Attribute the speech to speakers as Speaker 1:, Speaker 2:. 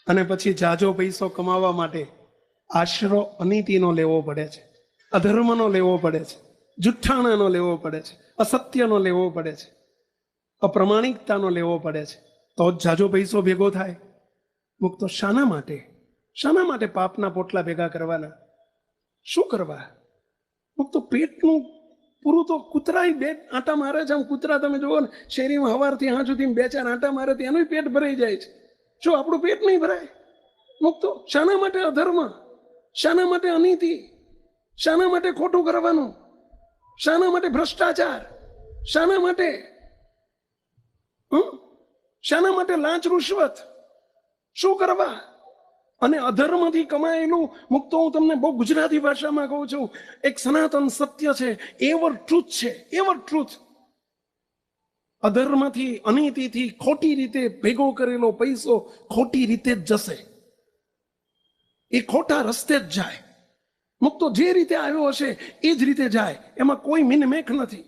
Speaker 1: અને પછી જાજો પૈસો કમાવા માટે આશરો અનીતિનો લેવો પડે છે, અધર્મનો લેવો પડે છે, જુઠ્ઠાણાનો લેવો પડે છે, અસત્યનો લેવો પડે છે, અપ્રમાણિકતાનો લેવો પડે છે, તો જ જાજો પૈસો ભેગો થાય. મુક્તો શાના માટે પાપના પોટલા ભેગા કરવાના? શું કરવા? મુક્તો પેટનું પૂરું તો કૂતરાય બે આંટા મારે છે. આમ કૂતરા તમે જુઓ ને શેરીમાં સવારથી હાં સુધી 2-4 આંટા મારે તો એનું પેટ ભરાઈ જાય છે. શું આપણું પેટ નહીં ભરાય? મુક્તો શાના માટે અધર્મ? શાના માટે અનીતિ? શાના માટે ખોટું કરવાનું? શાના માટે ભ્રષ્ટાચાર? શાના માટે શાના માટે લાંચ રૂશ્વત? શું કરવા? અને અધર્મથી કમાયેલું મુક્તો હું તમને બહુ ગુજરાતી ભાષામાં કહું છું, એક સનાતન સત્ય છે, એવર ટ્રુથ છે, એવર ટ્રુથ. અધર્મથી અનીતિથી ખોટી રીતે ભેગો કરેલો પૈસો ખોટી રીતે જ જશે, એ ખોટા રસ્તે જ જાય. મુક્તો જે રીતે આવ્યો હશે એ જ રીતે જાય, એમાં કોઈ મિનમેક નથી.